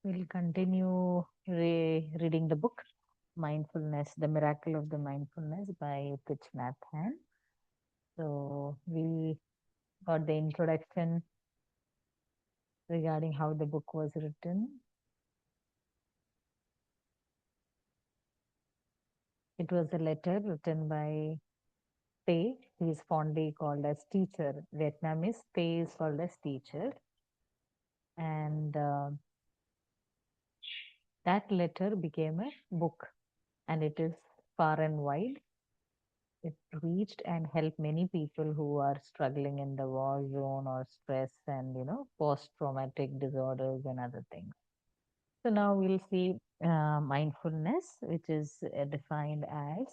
We'll continue reading the book Mindfulness, The Miracle of the Mindfulness by Thich Nhat Hanh. So we got the introduction regarding how the book was written. It was a letter written by Te. He is fondly called as teacher. Vietnamese Te is called as teacher. And that letter became a book, and it is far and wide. It reached and helped many people who are struggling in the war zone or stress and post-traumatic disorders and other things. So now we'll see mindfulness, which is defined as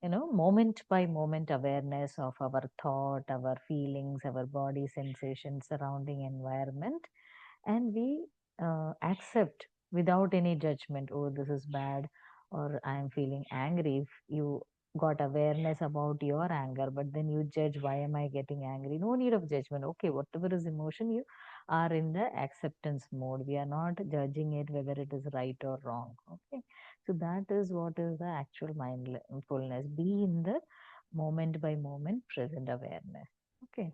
moment by moment awareness of our thought, our feelings, our body sensation, surrounding environment, and we accept without any judgment. Oh, this is bad, or I am feeling angry. If you got awareness about your anger, but then you judge, why am I getting angry? No need of judgment. Okay, whatever is emotion, you are in the acceptance mode. We are not judging it whether it is right or wrong. Okay, so that is what is the actual mindfulness. Be in the moment by moment present awareness. Okay.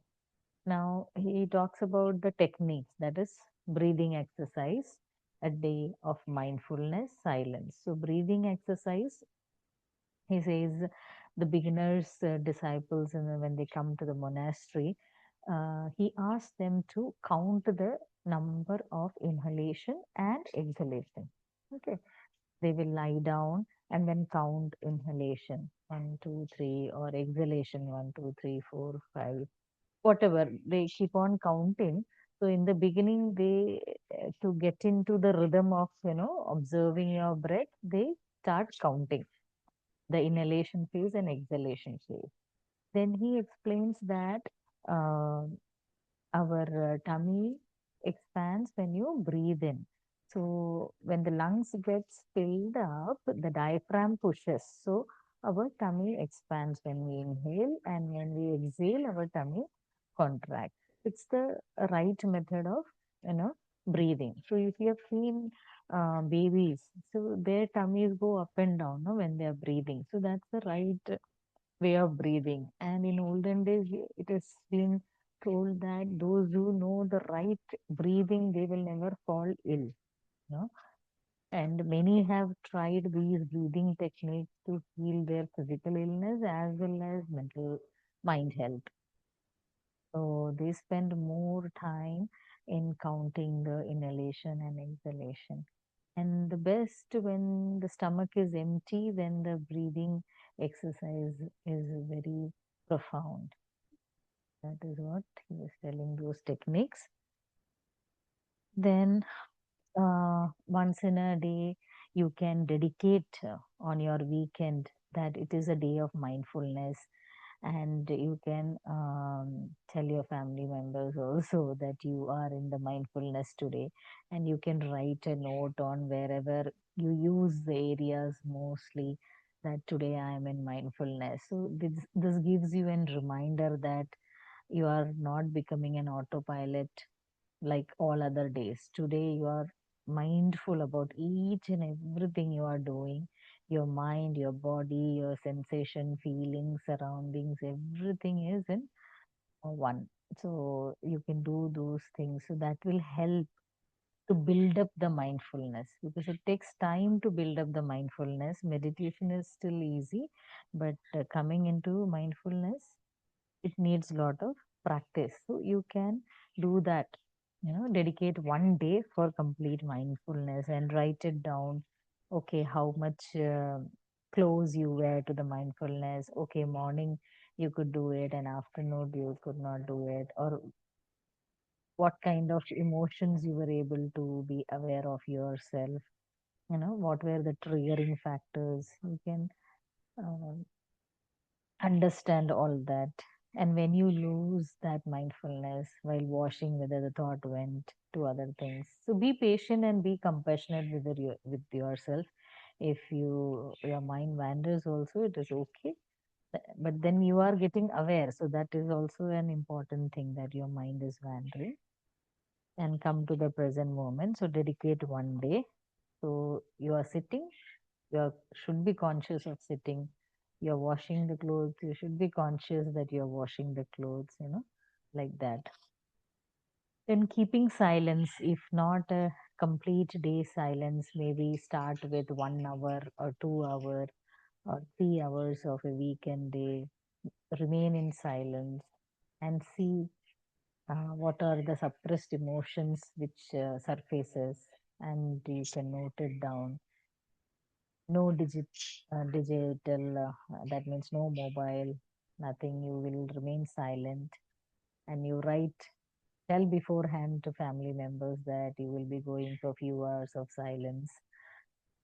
Now he talks about the techniques, that is breathing exercise, a day of mindfulness, silence. So breathing exercise, he says the beginners, disciples, and when they come to the monastery, he asks them to count the number of inhalation and exhalation. Okay, they will lie down and then count inhalation 1, 2, 3, or exhalation 1, 2, 3, 4, 5, whatever they keep on counting. So in the beginning, they to get into the rhythm of observing your breath, they start counting the inhalation phase and exhalation phase. Then he explains that uh, our tummy expands when you breathe in. So when the lungs gets filled up, the diaphragm pushes. So our tummy expands when we inhale, and when we exhale, our tummy contracts. It's the right method of breathing. So if you have seen babies, so their tummies go up and down, no, when they are breathing. So that's the right way of breathing. And in olden days, it has been told that those who know the right breathing, they will never fall ill. No? And many have tried these breathing techniques to heal their physical illness as well as mental mind health. So they spend more time in counting the inhalation and exhalation. And the best when the stomach is empty, then the breathing exercise is very profound. That is what he was telling, those techniques. Then once in a day, you can dedicate on your weekend that it is a day of mindfulness, and you can tell your family members also that you are in the mindfulness today, and you can write a note on wherever you use the areas mostly, that today I am in mindfulness. So this gives you a reminder that you are not becoming an autopilot like all other days. Today, you are mindful about each and everything you are doing. Your mind, your body, your sensation, feelings, surroundings, everything is in one. So you can do those things. So that will help to build up the mindfulness, because it takes time to build up the mindfulness. Meditation is still easy, but coming into mindfulness, it needs a lot of practice. So you can do that, dedicate one day for complete mindfulness and write it down. Okay, how much close you were to the mindfulness. Okay, morning you could do it, and afternoon you could not do it, or what kind of emotions you were able to be aware of yourself. What were the triggering factors. You can um, understand all that. And when you lose that mindfulness while washing, whether the thought went to other things. So be patient and be compassionate with yourself. If your mind wanders also, it is okay. But then you are getting aware. So that is also an important thing, that your mind is wandering. and come to the present moment. So dedicate one day. So you are sitting, you should be conscious of sitting. You're washing the clothes, you should be conscious that you're washing the clothes, like that. Then keeping silence, if not a complete day silence, maybe start with 1 hour or 2 hour or 3 hours of a weekend day. Remain in silence and see what are the suppressed emotions which surfaces, and you can note it down. No digital, that means no mobile, nothing. You will remain silent and you write, tell beforehand to family members that you will be going for a few hours of silence,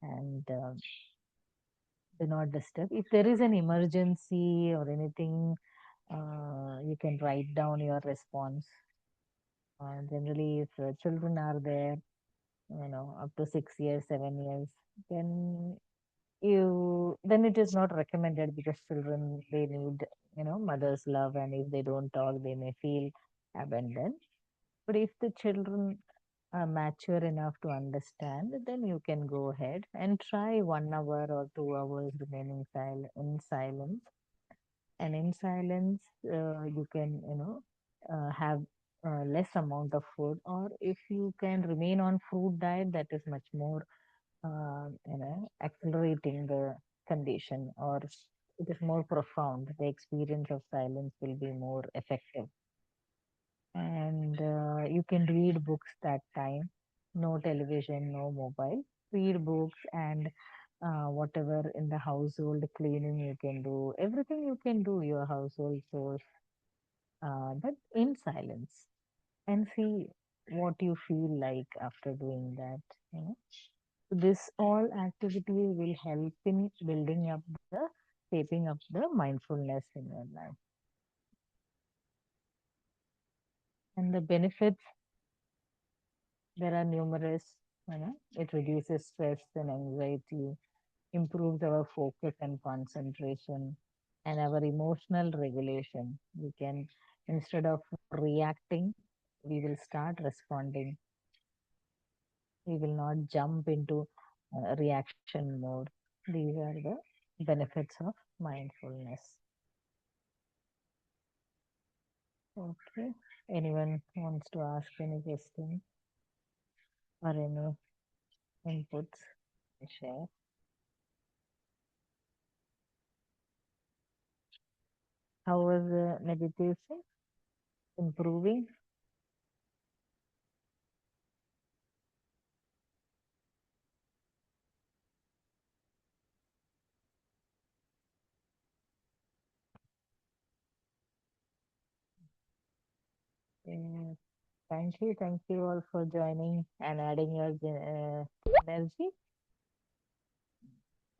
and do not disturb. If there is an emergency or anything, you can write down your response. Generally, if children are there, up to 6 years, 7 years, then then it is not recommended, because children, they need, mother's love, and if they don't talk, they may feel abandoned. But if the children are mature enough to understand, then you can go ahead and try 1 hour or 2 hours remaining in silence. And in silence, you can, have less amount of food, or if you can remain on fruit diet, that is much more, accelerating the condition, or it is more profound. The experience of silence will be more effective. And you can read books that time. No television, no mobile. Read books, and whatever in the household cleaning you can do, everything you can do, your household chores, but in silence, and see what you feel like after doing that. You know, this all activity will help in building up the shaping up the mindfulness in your life. And the benefits, there are numerous. It reduces stress and anxiety, improves our focus and concentration, and our emotional regulation. We can, instead of reacting, we will start responding. We will not jump into reaction mode. These are the benefits of mindfulness. Okay. Anyone wants to ask any question or any inputs? Share. How was the meditation? Improving? Yeah. Thank you. Thank you all for joining and adding your energy.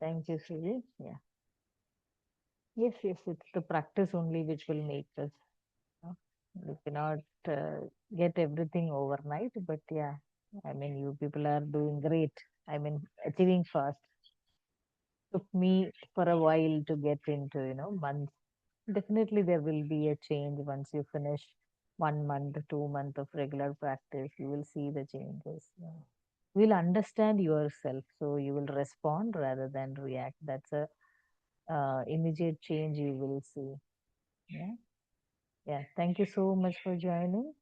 Thank you, Suji. Yeah. Yes, yes, it's the practice only which will make us. We cannot get everything overnight, but yeah, I mean, you people are doing great. I mean, achieving fast. Took me for a while to get into, months. Definitely, there will be a change once you finish 1 month, 2 months of regular practice. You will see the changes. Yeah. You will understand yourself, so you will respond rather than react. That's a immediate change you will see. Yeah. Yeah. Thank you so much for joining,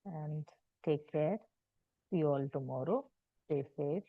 and take care. See you all tomorrow. Stay safe.